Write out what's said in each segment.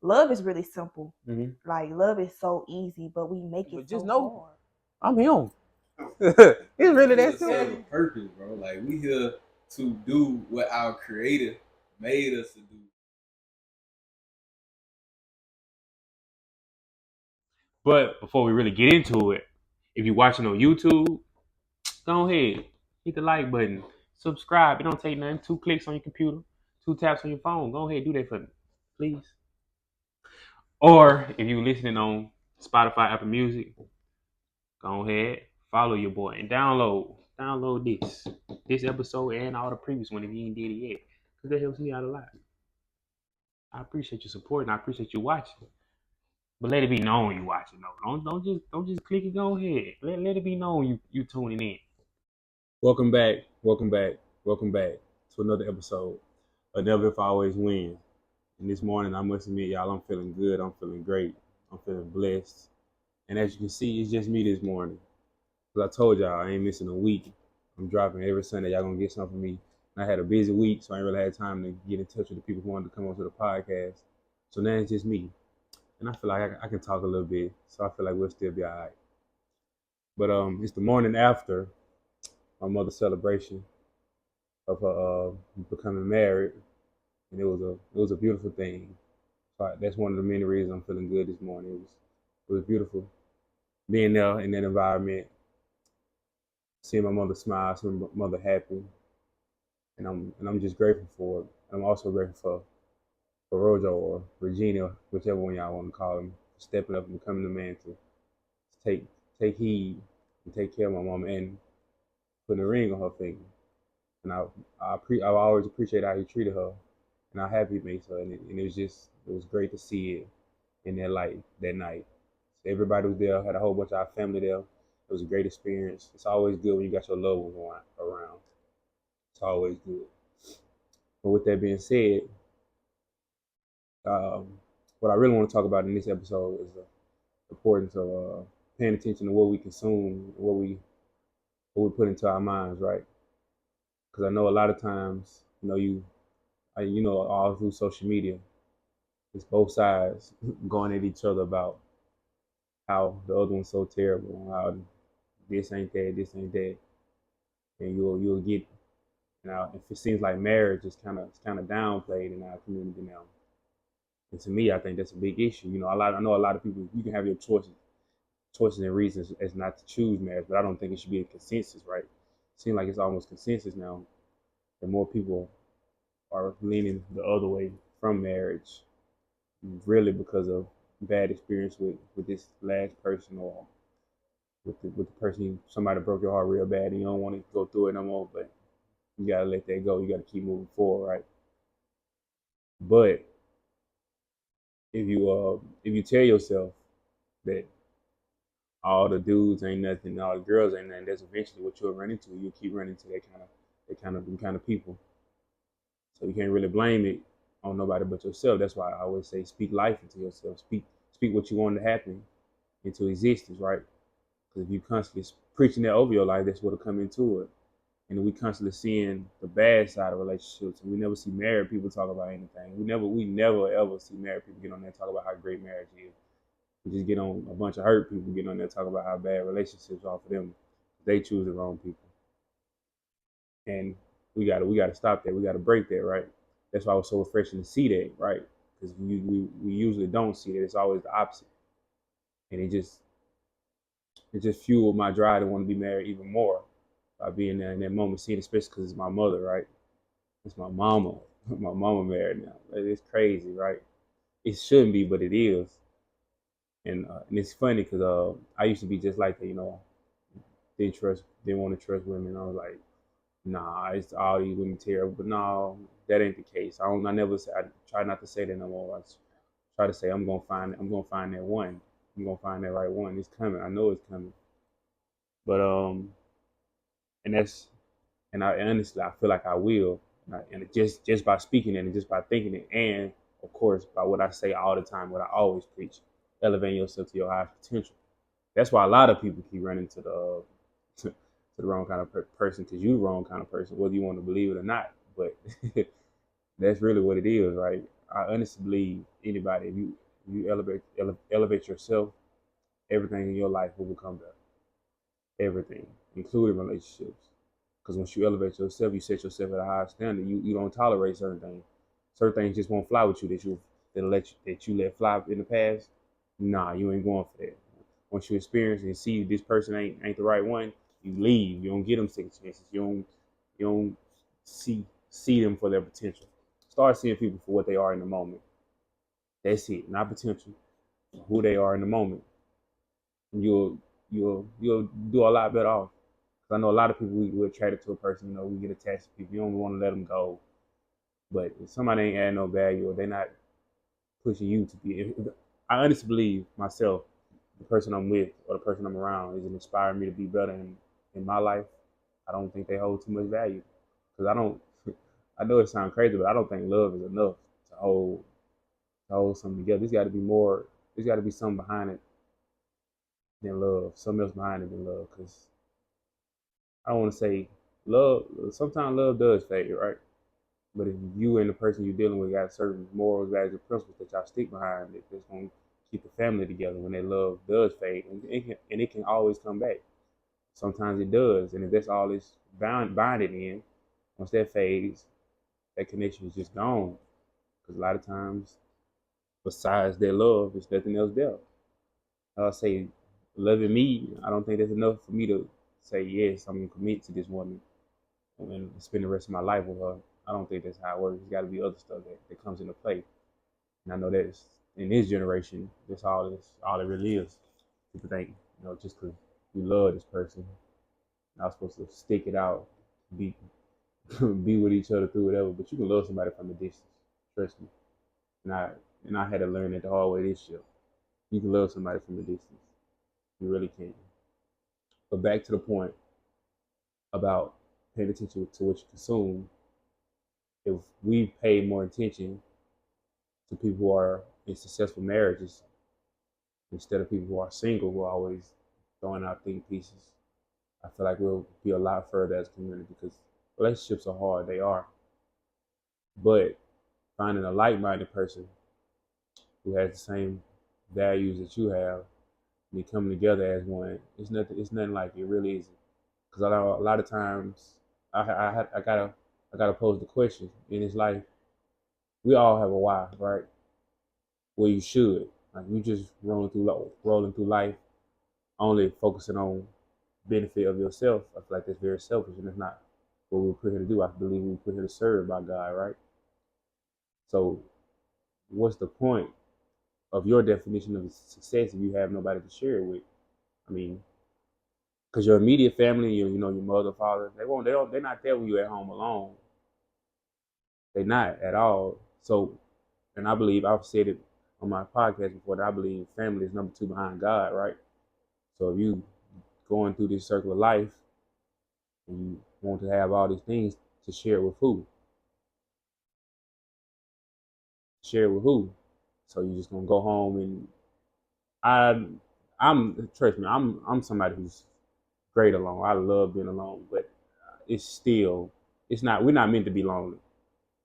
love is really simple. Mhm. Like love is so easy, but we make But it just so know, hard. I'm him. It's really We that here to serve a simple. purpose, bro. Like we here to do what our creator made us to do. But before we really get into it, if you're watching on YouTube, go ahead, hit the like button, subscribe. It don't take nothing. 2 clicks on your computer, 2 taps on your phone. Go ahead, do that for me, please. Or if you're listening on Spotify, Apple Music, go ahead, follow your boy and download this episode and all the previous one if you ain't did it yet, because that helps me out a lot. I appreciate your support and I appreciate you watching. But let it be known you watching though. Don't just click it. Go ahead. Let it be known you tuning in. Welcome back. Welcome back. Welcome back to another episode of Never If I Always Win. And this morning, I must admit, y'all, I'm feeling good. I'm feeling great. I'm feeling blessed. And as you can see, it's just me this morning. Because I told y'all I ain't missing a week. I'm dropping every Sunday. Y'all gonna get something from me. And I had a busy week, so I ain't really had time to get in touch with the people who wanted to come onto the podcast. So now it's just me. And I feel like I can talk a little bit. So I feel like we'll still be all right. But it's the morning after my mother's celebration of her becoming married, and it was a beautiful thing. So that's one of the many reasons I'm feeling good this morning. It was beautiful being there in that environment, seeing my mother smile, seeing my mother happy, and I'm just grateful for it. I'm also grateful for Rojo or Regina, whichever one y'all want to call him, stepping up and becoming the man to take take heed and take care of my mama and putting a ring on her finger. And I always appreciate how he treated her and how happy he makes her. And it was great to see it in that light that night. So everybody was there, had a whole bunch of our family there. It was a great experience. It's always good when you got your loved ones around. It's always good. But with that being said, um, what I really want to talk about in this episode is the importance of paying attention to what we consume, what we put into our minds, right? Because I know a lot of times, all through social media, it's both sides going at each other about how the other one's so terrible, how this ain't that, and you'll get now. If it seems like marriage is kind of downplayed in our community now, and to me, I think that's a big issue. I know a lot of people. You can have your choices and reasons as not to choose marriage, but I don't think it should be a consensus, right? It seems like it's almost consensus now that more people are leaning the other way from marriage, really because of bad experience with this last person or with the person somebody broke your heart real bad and you don't want to go through it no more, but you gotta let that go. You gotta keep moving forward, right? But if you tell yourself that all the dudes ain't nothing, all the girls ain't nothing, that's eventually what you'll run into. You'll keep running into them kind of people. So you can't really blame it on nobody but yourself. That's why I always say speak life into yourself. Speak what you want to happen into existence, right? Because if you constantly preaching that over your life, that's what'll come into it. And we constantly seeing the bad side of relationships. And we never see married people talk about anything. We never ever see married people get on there and talk about how great marriage is. We just get on a bunch of hurt people get on there and talk about how bad relationships are for them. They choose the wrong people. And we gotta stop that. We gotta break that, right? That's why it was so refreshing to see that, right? Because we usually don't see that. It's always the opposite. And it just fueled my drive to want to be married even more by being there in that moment, seeing, especially because it's my mother, right? It's my mama. My mama married now. It's crazy, right? It shouldn't be, but it is. And it's funny because I used to be just like that, didn't want to trust women. I was like, nah, it's all these women terrible. But no, that ain't the case. I never say. I try not to say that no more. I try to say I'm gonna find that one. I'm gonna find that right one. It's coming. I know it's coming. But and that's and I honestly I feel like I will. And just by speaking it and just by thinking it, and of course by what I say all the time, what I always preach, elevating yourself to your highest potential. That's why a lot of people keep running to the to the wrong kind of person, because you're the wrong kind of person, whether you want to believe it or not. But that's really what it is, right? I honestly believe anybody, if you elevate yourself, everything in your life will become better. Everything, including relationships. Because once you elevate yourself, you set yourself at a higher standard. You don't tolerate certain things. Certain things just won't fly with you that you let fly in the past. Nah, you ain't going for that. Once you experience and see this person ain't the right one, you leave. You don't get them second chances. You don't see them for their potential. Start seeing people for what they are in the moment. That's it, not potential. Who they are in the moment. You'll you'll do a lot better off. 'Cause I know a lot of people we're attracted to a person. You know, we get attached to people. You don't want to let them go. But if somebody ain't adding no value or they're not pushing you to be, I honestly believe myself, the person I'm with or the person I'm around is inspiring me to be better in my life. I don't think they hold too much value because I don't. I know it sounds crazy, but I don't think love is enough to hold something together. There's got to be more. There's got to be something behind it than love. Something else behind it than love. Because I don't want to say love. Sometimes love does fade, right? But if you and the person you're dealing with got certain morals, values, and principles that y'all stick behind, that's going to keep the family together when that love does fade, and it can always come back. Sometimes it does, and if that's all it's binded in, once that fades, that connection is just gone. Because a lot of times, besides their love, there's nothing else there. I'll say, loving me, I don't think that's enough for me to say yes, I'm gonna commit to this woman and spend the rest of my life with her. I don't think that's how it works. There's got to be other stuff that comes into play. And I know that's in this generation, that's all it really is. People think, just because you love this person, not supposed to stick it out, be be with each other through whatever. But you can love somebody from a distance. Trust me. And I had to learn it the hard way this year. You can love somebody from a distance. You really can. But back to the point about paying attention to what you consume. If we pay more attention to people who are in successful marriages instead of people who are single, who are always throwing out think pieces, I feel like we'll be a lot further as a community because relationships are hard. They are. But finding a like-minded person who has the same values that you have and coming together as one, it's nothing like it. It really isn't. Because a lot of times I gotta pose the question in this life. We all have a why, right? Well, you should. Like you just rolling through life, only focusing on benefit of yourself. I feel like that's very selfish, and it's not what we were put here to do. I believe we were put here to serve by God, right? So, what's the point of your definition of success if you have nobody to share it with? I mean, because your immediate family, your mother, father, they're not there when you're at home alone. They're not at all. So, and I believe I've said it on my podcast before that I believe family is number 2 behind God, right? So if you going through this circle of life and you want to have all these things to share with who? Share with who? So you're just gonna go home and trust me, I'm somebody who's great alone. I love being alone, but it's not we're not meant to be lonely.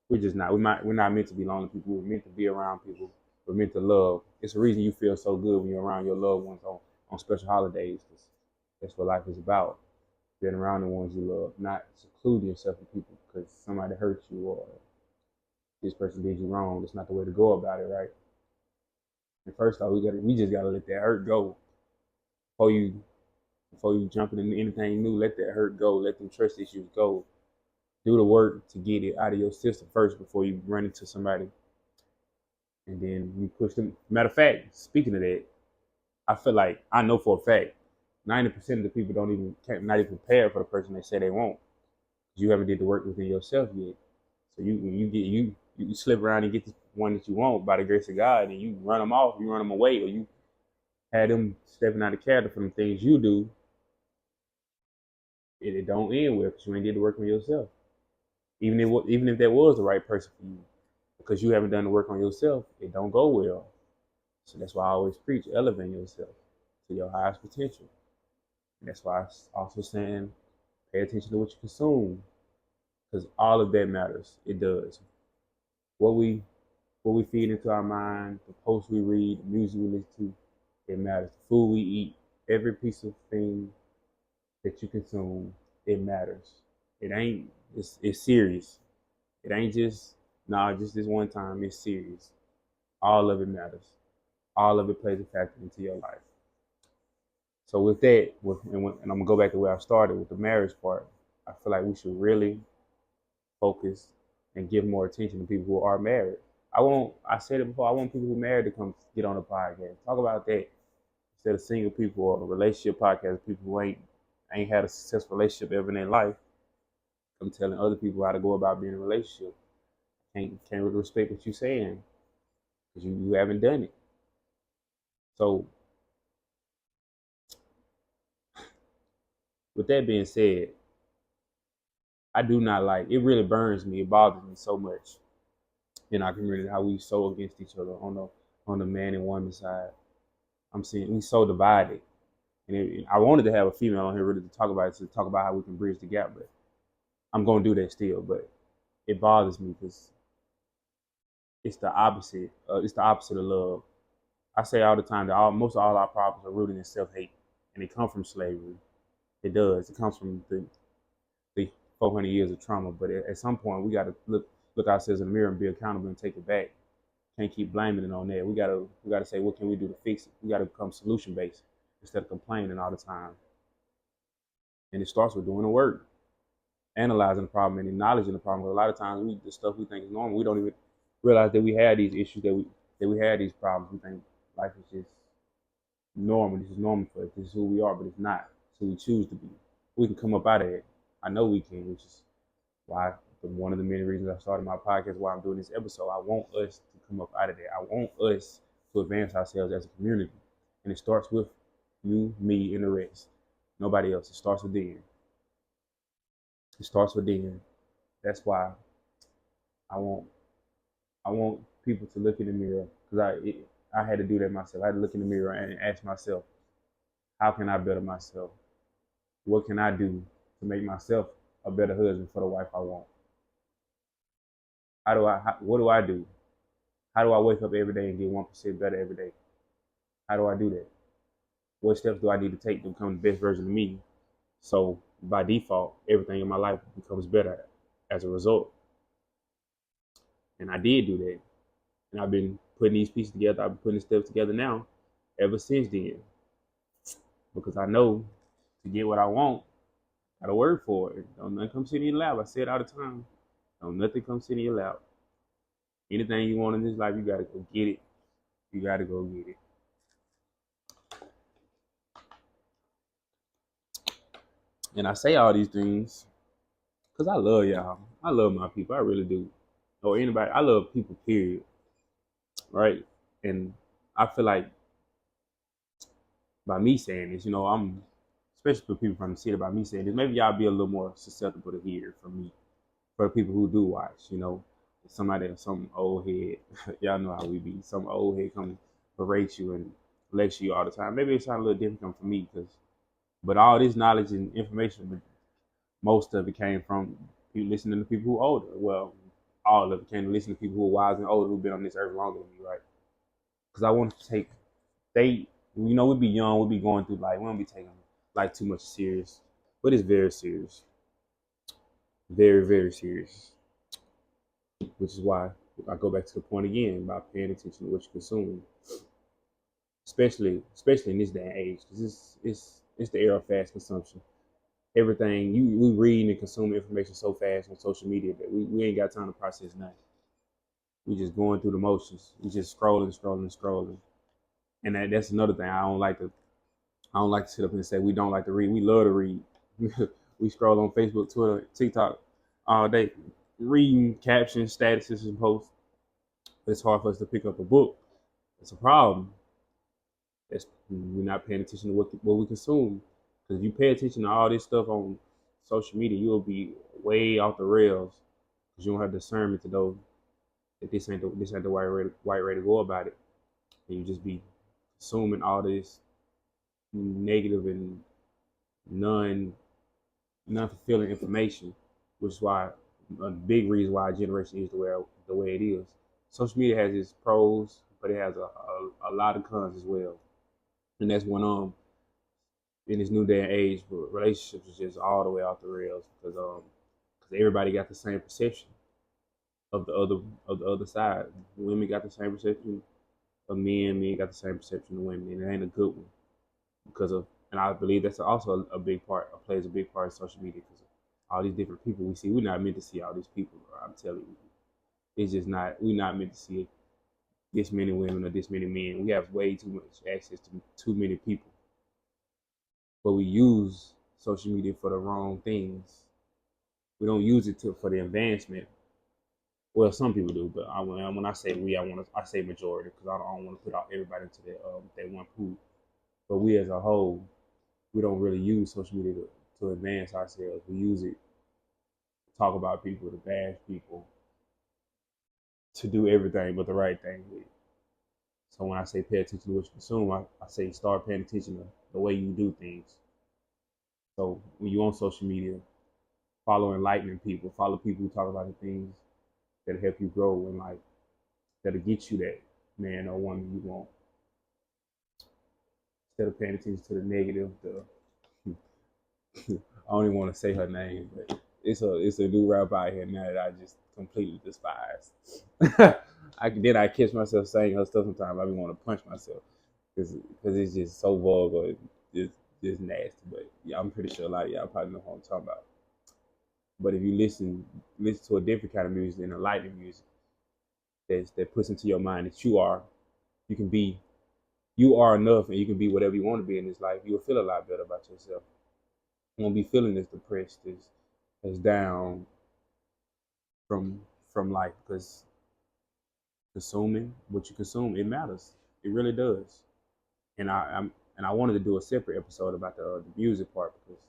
We're just not. We're not meant to be lonely people. We're meant to be around people. We're meant to love. It's the reason you feel so good when you're around your loved ones on special holidays. 'Cause that's what life is about. Being around the ones you love, not secluding yourself from people because somebody hurt you or this person did you wrong. That's not the way to go about it, right? And first off, we just gotta let that hurt go before you jumping into anything new. Let that hurt go. Let them trust issues go. Do the work to get it out of your system first before you run into somebody and then you push them. Matter of fact, speaking of that, I feel like I know for a fact 90% of the people not even prepared for the person they say they want. You haven't did the work within yourself yet. So you slip around and get the one that you want by the grace of God, and you run them off, you run them away, or you had them stepping out of character from the things you do. It don't end well because you ain't did the work on yourself. Even if that was the right person for you, because you haven't done the work on yourself, it don't go well. So that's why I always preach elevating yourself to your highest potential. And that's why I also saying pay attention to what you consume, because all of that matters. It does. What we what we feed into our mind, the posts we read, the music we listen to, it matters. The food we eat, every piece of thing that you consume, it matters. It ain't, it's serious. It ain't just, nah, just this one time. It's serious. All of it matters. All of it plays a factor into your life. So with that, and I'm gonna go back to where I started with the marriage part. I feel like we should really focus and give more attention to people who are married. I said it before, I want people who are married to come get on the podcast. Talk about that instead of single people or relationship podcasts, people who ain't had a successful relationship ever in their life. I'm telling other people how to go about being in a relationship. Can't really respect what you're saying because you haven't done it. So with that being said, I do not like it. Really burns me. It bothers me so much in our community how we so against each other on the man and woman side. I'm seeing we so divided, and I wanted to have a female on here really to talk about it, to talk about how we can bridge the gap, but I'm gonna do that still. But it bothers me because it's the opposite. It's the opposite of love. I say all the time that most of all our problems are rooted in self-hate, and they come from slavery. It does. It comes from the 400 years of trauma. But at some point, we got to look ourselves in the mirror and be accountable and take it back. Can't keep blaming it on that. We gotta say, what can we do to fix it? We gotta become solution based instead of complaining all the time. And it starts with doing the work, analyzing the problem and acknowledging the problem. Because a lot of times, the stuff we think is normal, we don't even realize that we had these issues, that we had these problems. We think life is just normal. This is normal for us. This is who we are, but it's not. It's who we choose to be. We can come up out of it. I know we can, which is why one of the many reasons I started my podcast, why I'm doing this episode. I want us to come up out of there. I want us to advance ourselves as a community. And it starts with you, me, and the rest. Nobody else. It starts with them. It starts with them. That's why I want people to look in the mirror, because I had to do that myself. I had to look in the mirror and ask myself, how can I better myself? What can I do to make myself a better husband for the wife I want? What do I do? How do I wake up every day and get 1% better every day? How do I do that? What steps do I need to take to become the best version of me? So by default, everything in my life becomes better as a result. And I did do that. And I've been putting these pieces together. I've been putting the steps together now ever since then. Because I know to get what I want, I gotta work for it. Don't nothing come sit in your lap. I say it all the time. Don't nothing come sit in your lap. Anything you want in this life, you gotta go get it. You gotta go get it. And I say all these things because I love y'all. I love my people. I really do. Or anybody. I love people, period. Right? And I feel like by me saying this, I'm, especially for people from the city, by me saying this, maybe y'all be a little more susceptible to hear from me. For the people who do watch, some old head, y'all know how we be. Some old head come berate you and lecture you all the time. Maybe it sounds a little different come from me, but all this knowledge and information, most of it came from people listening to people who are older. Well, all of it came to listen to people who are wise and older, who've been on this earth longer than me, right? Because I want to we be young, we be going through life. We don't be taking life too much serious, but it's very serious. Very, very serious. Which is why I go back to the point again about paying attention to what you consume, especially in this day and age, because it's the era of fast consumption. Everything we read and consume information so fast on social media that we ain't got time to process nothing. We just going through the motions. We just scrolling, and that's another thing. I don't like to sit up and say we don't like to read. We love to read. We scroll on Facebook, Twitter, TikTok all day, reading captions, statuses, and posts. It's hard for us to pick up a book. It's a problem. We're not paying attention to what we consume. Because if you pay attention to all this stuff on social media, you'll be way off the rails. Because you don't have discernment to know that this ain't the right way to go about it. And you just be consuming all this negative and non-fulfilling information, which is why a big reason why our generation is the way it is. social media has its pros, but it has a lot of cons as well. And that's when in this new day and age, but relationships is just all the way off the rails because everybody got the same perception of the other side. Women got the same perception of men got the same perception of women, and it ain't a good one because of. And I believe that's also a big part, plays a big part of social media because all these different people we see. We're not meant to see all these people. Bro. I'm telling you, it's just not. We're not meant to see this many women or this many men. We have way too much access to too many people, but we use social media for the wrong things. We don't use it for the advancement. Well, some people do, but when I say we, I say majority because I don't want to put out everybody into that one pool. But we as a whole, we don't really use social media to advance ourselves. We use it to talk about people, to bash people, to do everything but the right thing with it. So when I say pay attention to what you consume, I say start paying attention to the way you do things. So when you're on social media, follow enlightening people, follow people who talk about the things that'll help you grow in life, that'll get you that man or woman you want. Instead of paying attention to the negative, I don't even want to say her name, but it's a new rap out here now that I just completely despise. I catch myself saying her stuff sometimes. I be want to punch myself because it's just so vulgar, just nasty. But yeah, I'm pretty sure a lot of y'all probably know what I'm talking about. But if you listen to a different kind of music than enlightening music, that puts into your mind that you are enough and you can be whatever you want to be in this life, you'll feel a lot better about yourself. You won't be feeling as depressed, as down from life because consuming what you consume, it matters. It really does. And I wanted to do a separate episode about the music part because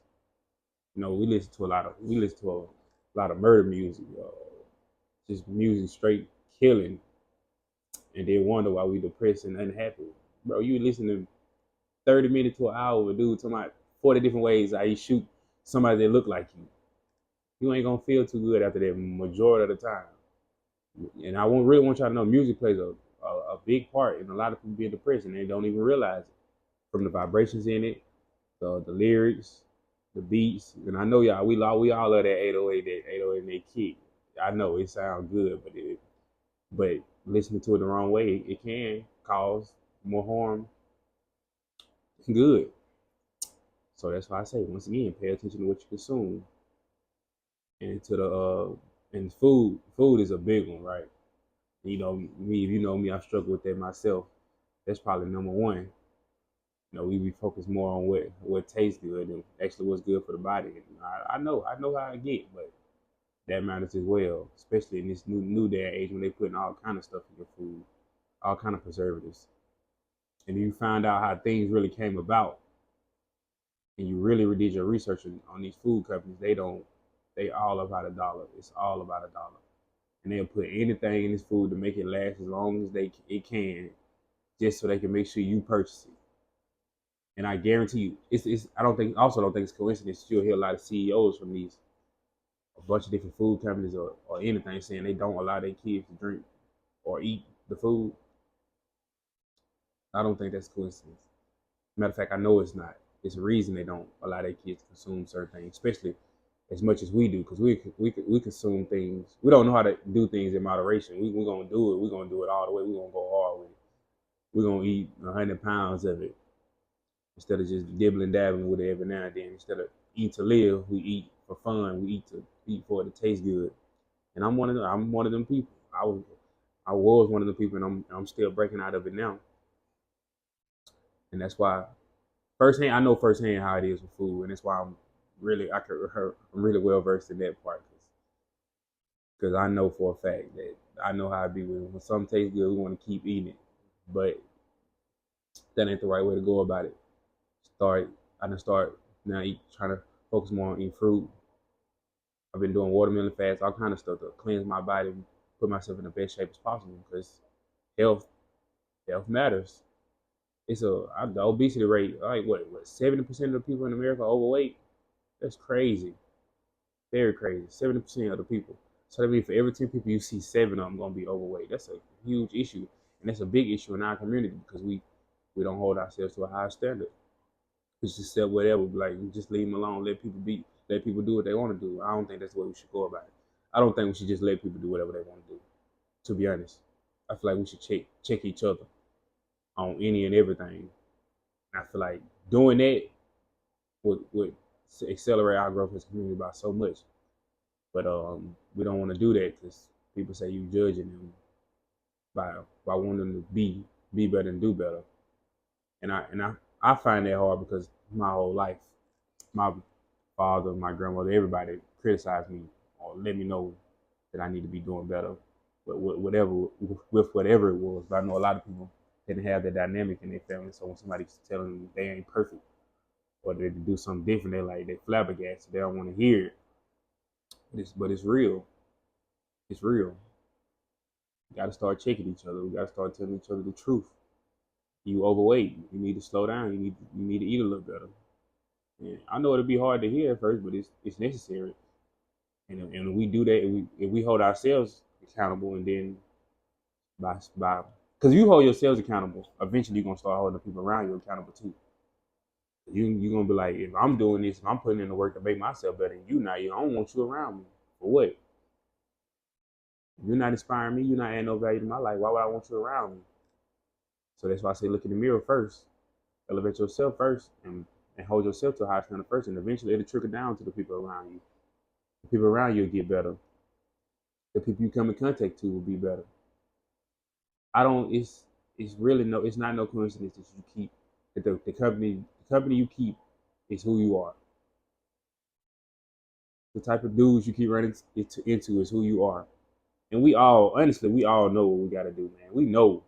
we listen to a lot of murder music, just music straight killing, and then wonder why we depressed and unhappy. Bro, you listen to 30 minutes to an hour of a dude talking about 40 different ways how you shoot somebody that look like you. You ain't gonna feel too good after that majority of the time. And I really want y'all to know music plays a big part in a lot of people being depressed and they don't even realize it. From the vibrations in it, the lyrics, the beats, and I know y'all, we all love that 808 and that kick. I know it sounds good, but listening to it the wrong way, it can cause more harm than good. So that's why I say once again, pay attention to what you consume, and to the and food. Food is a big one, right? Me, if you know me, I struggle with that myself. That's probably number one. We be focused more on what tastes good and actually what's good for the body. I know how I get, but that matters as well, especially in this new day and age when they putting all kind of stuff in your food, all kind of preservatives. And you find out how things really came about, and you really did your research on these food companies, they all about $1. It's all about $1, and they'll put anything in this food to make it last as long as it can, just so they can make sure you purchase it. And I guarantee you, I don't think it's coincidence. You'll hear a lot of CEOs from a bunch of different food companies or anything saying they don't allow their kids to drink or eat the food. I don't think that's coincidence. Matter of fact, I know it's not. It's a reason they don't allow their kids to consume certain things, especially as much as we do, because we consume things. We don't know how to do things in moderation. We're gonna do it. We're gonna do it all the way. We're gonna go hard with it. We're gonna eat 100 pounds of it instead of just dibbling dabbling with it every now and then. Instead of eat to live, we eat for fun. We eat for it to taste good. And I'm one of them people. I was one of the people, and I'm still breaking out of it now. And that's why I know firsthand how it is with food, and that's why I'm really well versed in that part, because I know for a fact that I know how it be when something tastes good, we want to keep eating it, but that ain't the right way to go about it. I done start now trying to focus more on eating fruit. I've been doing watermelon fast, all kind of stuff to cleanse my body, and put myself in the best shape as possible, because health matters. The obesity rate, like what 70% of the people in America are overweight. That's crazy, very crazy. 70% of the people. So that means for every 10 people you see, 7 of them gonna be overweight. That's a huge issue, and that's a big issue in our community because we don't hold ourselves to a high standard. We just accept whatever, like just leave them alone, let people do what they want to do. I don't think that's the way we should go about it. I don't think we should just let people do whatever they want to do. To be honest, I feel like we should check each other on any and everything. And I feel like doing that would accelerate our growth as a community by so much. But we don't want to do that because people say you judging them by wanting them to be better and do better. And I find that hard because my whole life, my father, my grandmother, everybody criticized me or let me know that I need to be doing better. But whatever it was. But I know a lot of people didn't have that dynamic in their family. So when somebody's telling them they ain't perfect or they do something different, they flabbergasted. They don't want to hear it. But it's real. It's real. We got to start checking each other. We got to start telling each other the truth. You overweight. You need to slow down. You need to eat a little better. And I know it'll be hard to hear at first, but it's necessary. And we do that, if we hold ourselves accountable, and then because you hold yourselves accountable, eventually you're gonna start holding the people around you accountable too. You're gonna be like, if I'm doing this, if I'm putting in the work to make myself better, and you not, I don't want you around me. For what? You're not inspiring me. You're not adding no value to my life. Why would I want you around me? So that's why I say look in the mirror first, elevate yourself first, and hold yourself to a high standard first, and eventually it'll trickle down to the people around you. The people around you will get better. The people you come in contact to will be better. It's not no coincidence that you keep that the company you keep is who you are. The type of dudes you keep running into is who you are. And we all know what we gotta do, man. We know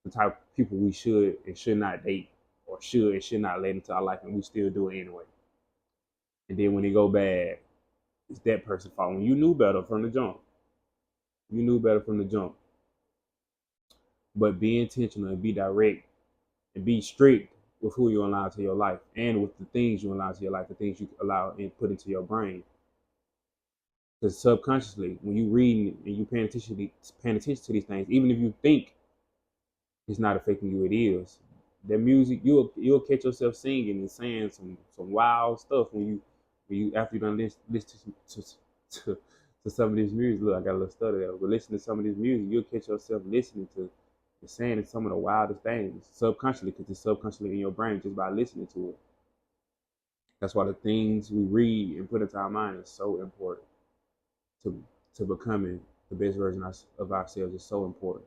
the type of people we should and should not date, or should and should not let into our life, and we still do it anyway. And then when it go bad, it's that person's fault. When you knew better from the jump. But be intentional and be direct and be strict with who you allow to your life and with the things you allow to your life, the things you allow and put into your brain. Because subconsciously, when you read and you paying attention to these things, even if you think it's not affecting you, it is. That music, you'll catch yourself singing and saying some wild stuff when you after you done listen to some of this music. Look, I got a little stutter there, but listen to some of this music, you'll catch yourself listening to and saying some of the wildest things subconsciously, because it's subconsciously in your brain just by listening to it. That's why the things we read and put into our mind is so important to becoming the best version of ourselves. Is so important.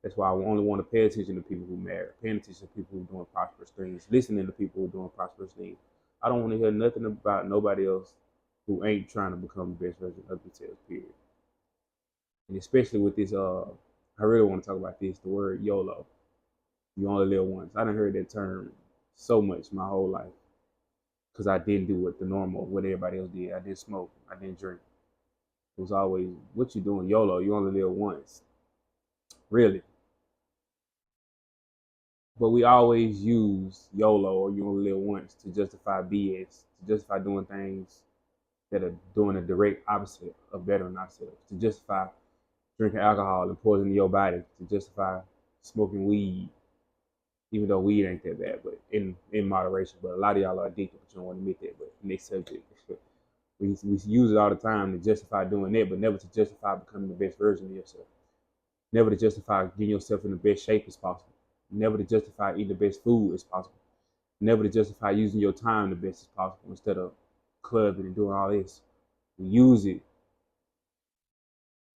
That's why I only want to pay attention to people who matter, paying attention to people who are doing prosperous things, listening to people who are doing prosperous things. I don't want to hear nothing about nobody else who ain't trying to become the best version of themselves, period. And especially with this, I really want to talk about this, the word YOLO. You only live once. I done heard that term so much my whole life because I didn't do what everybody else did. I didn't smoke. I didn't drink. It was always, what you doing? YOLO. You only live once. Really. But we always use YOLO, or you only live once, to justify BS, to justify doing things that are doing a direct opposite of bettering ourselves, to justify drinking alcohol and poisoning your body, to justify smoking weed, even though weed ain't that bad, but in moderation. But a lot of y'all are addicted, but you don't want to admit that. But next subject. We use it all the time to justify doing that, but never to justify becoming the best version of yourself. Never to justify getting yourself in the best shape as possible. Never to justify eating the best food as possible. Never to justify using your time the best as possible instead of clubbing and doing all this. We use it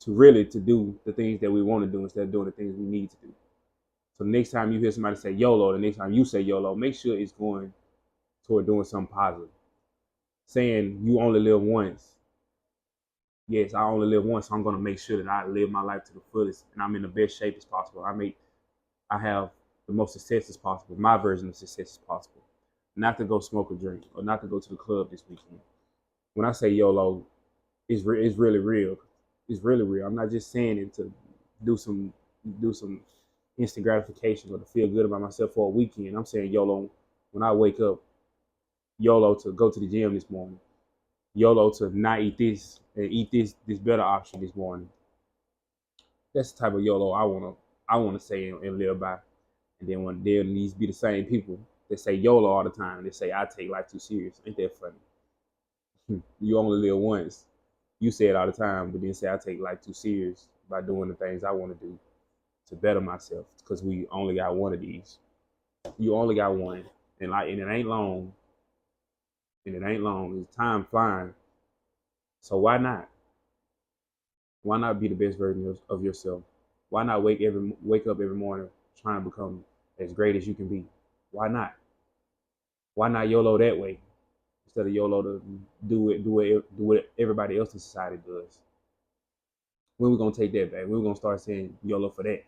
to do the things that we want to do instead of doing the things we need to do. So next time you hear somebody say YOLO, the next time you say YOLO, make sure it's going toward doing something positive. Saying you only live once. Yes, I only live once, so I'm going to make sure that I live my life to the fullest and I'm in the best shape as possible. I have the most success as possible, my version of success as possible. Not to go smoke or drink, or not to go to the club this weekend. When I say YOLO, it's really real. It's really real. I'm not just saying it to do some instant gratification or to feel good about myself for a weekend. I'm saying YOLO when I wake up. YOLO to go to the gym this morning. YOLO to not eat this and eat this better option this morning. That's the type of YOLO I wanna say and live by. And then when there needs to be the same people that say YOLO all the time, they say I take life too serious. Ain't that funny? You only live once. You say it all the time, but then say I take life too serious by doing the things I want to do to better myself. Because we only got one of these. You only got one, and it ain't long. And it ain't long. It's time flying. So why not? Why not be the best version of yourself? Why not wake up every morning trying to become as great as you can be? Why not? Why not YOLO that way instead of YOLO to do what everybody else in society does? When we gonna take that back? When we gonna start saying YOLO for that?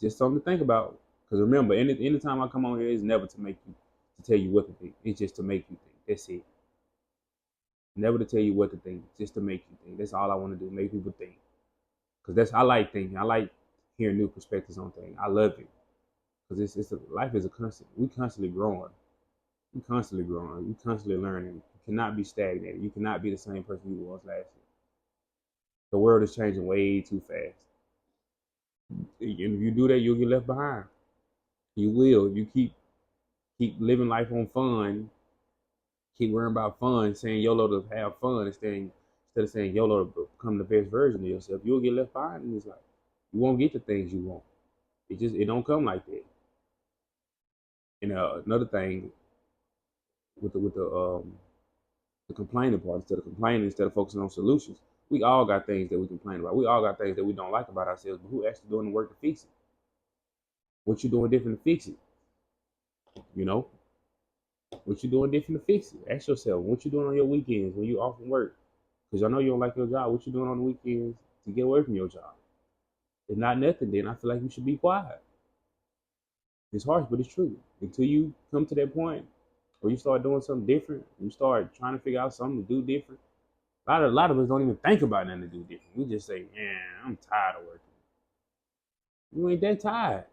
Just something to think about. Because remember, anytime I come on here, it's never to tell you what to think. It's just to make you think. That's it. Never to tell you what to think, just to make you think. That's all I want to do, make people think. Because I like thinking. I like hearing new perspectives on things. I love it. Because life is a constant. We constantly growing. We constantly growing. We constantly learning. You cannot be stagnated. You cannot be the same person you was last year. The world is changing way too fast. And if you do that, you'll get left behind. You will. If you keep living life on fun, keep worrying about fun, saying YOLO to have fun instead of saying YOLO to become the best version of yourself, you'll get left behind in this life. You won't get the things you want. It don't come like that. And another thing with the complaining part, instead of focusing on solutions, we all got things that we complain about. We all got things that we don't like about ourselves, but who actually doing the work to fix it? What you doing different to fix it? You know? What you doing different to fix it? Ask yourself, what you doing on your weekends when you off from work? Because I know you don't like your job. What you doing on the weekends to get away from your job? If not nothing, then I feel like you should be quiet. It's harsh, but it's true. Until you come to that point where you start doing something different, you start trying to figure out something to do different. A lot of us don't even think about nothing to do different. We just say, "Man, I'm tired of working." You ain't that tired.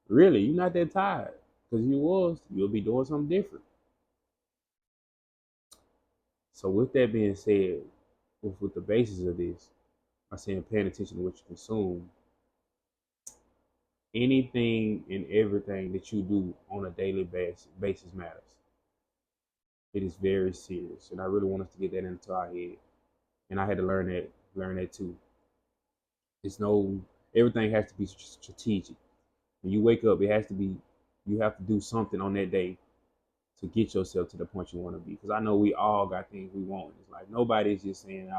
Really, you're not that tired. Because you'll be doing something different. So with that being said, with the basis of this, by saying paying attention to what you consume, anything and everything that you do on a daily basis matters. It is very serious, and I really want us to get that into our head. And I had to learn that too. Everything has to be strategic. When you wake up, you have to do something on that day to get yourself to the point you want to be. Because I know we all got things we want. It's like nobody's just saying,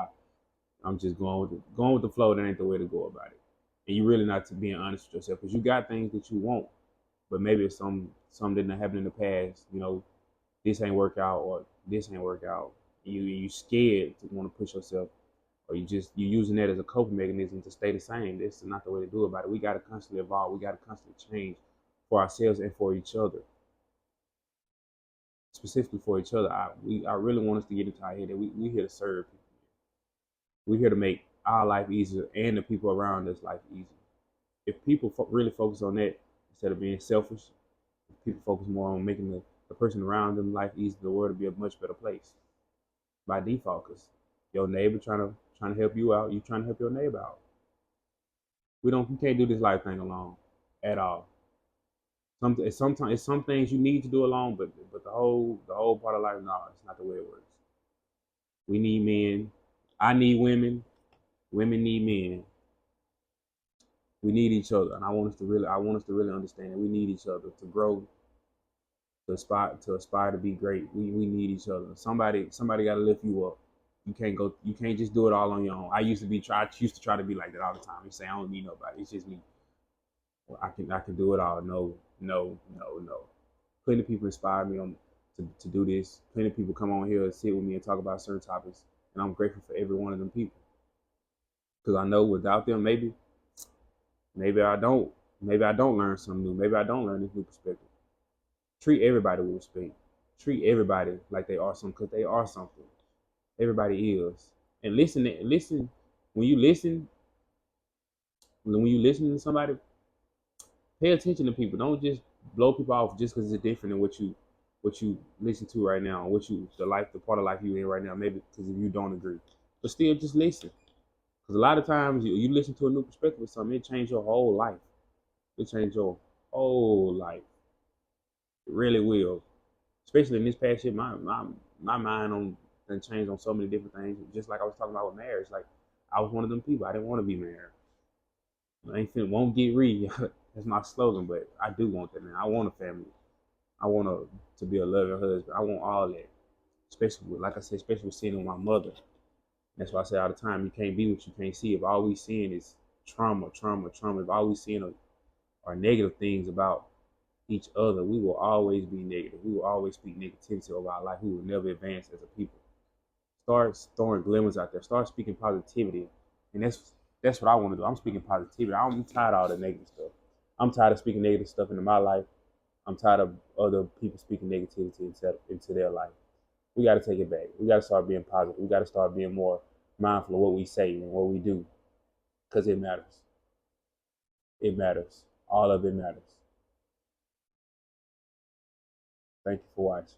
I'm just going with the flow. That ain't the way to go about it. And you're really not being honest with yourself, because you got things that you want, but maybe it's some didn't happen in the past. This ain't work out, or this ain't work out. You scared to want to push yourself, or you using that as a coping mechanism to stay the same. This is not the way to do about it. We got to constantly evolve. We got to constantly change for ourselves and for each other. Specifically for each other, I really want us to get into our head that we here to serve people. We're here to make our life easier and the people around us life easier. If people really focus on that instead of being selfish, if people focus more on making the person around them life easier, the world will be a much better place by default. Because your neighbor trying to help you out, you trying to help your neighbor out. We can't do this life thing alone at all. Sometimes it's some things you need to do alone, but the whole part of life, no, it's not the way it works. We need men. I need women. Women need men. We need each other, and I want us to really understand that we need each other to grow, to aspire to be great. We need each other. Somebody got to lift you up. You can't just do it all on your own. I used to try to be like that all the time. You say I don't need nobody. It's just me. Well, I can do it all. No. Plenty of people inspire me to do this. Plenty of people come on here and sit with me and talk about certain topics, and I'm grateful for every one of them people. Because I know without them, maybe I don't learn something new. Maybe I don't learn this new perspective. Treat everybody with respect. Treat everybody like they are something, because they are something. Everybody is. And listen. When you listen to somebody, pay attention to people. Don't just blow people off just because it's different than what you what you listen to right now, the part of life you in right now. Maybe because if you don't agree, but still just listen. Because a lot of times you listen to a new perspective of something, it changed your whole life. It changed your whole life. It really will. Especially in this past year, my mind on done changed on so many different things. Just like I was talking about with marriage, like I was one of them people. I didn't want to be married. I ain't finna won't get read. That's my slogan, but I do want that, man. I want a family. I want to be a loving husband. I want all that. Especially with, like I said, especially with seeing it with my mother. That's why I say all the time, you can't be what you can't see. If all we seeing is trauma, trauma, trauma, if all we seeing are negative things about each other, we will always be negative. We will always speak negativity over our life. We will never advance as a people. Start throwing glimmers out there. Start speaking positivity. And that's what I want to do. I'm speaking positivity. I'm tired of all the negative stuff. I'm tired of speaking negative stuff into my life. I'm tired of other people speaking negativity into their life. We got to take it back. We got to start being positive. We got to start being more mindful of what we say and what we do because it matters. It matters. All of it matters. Thank you for watching.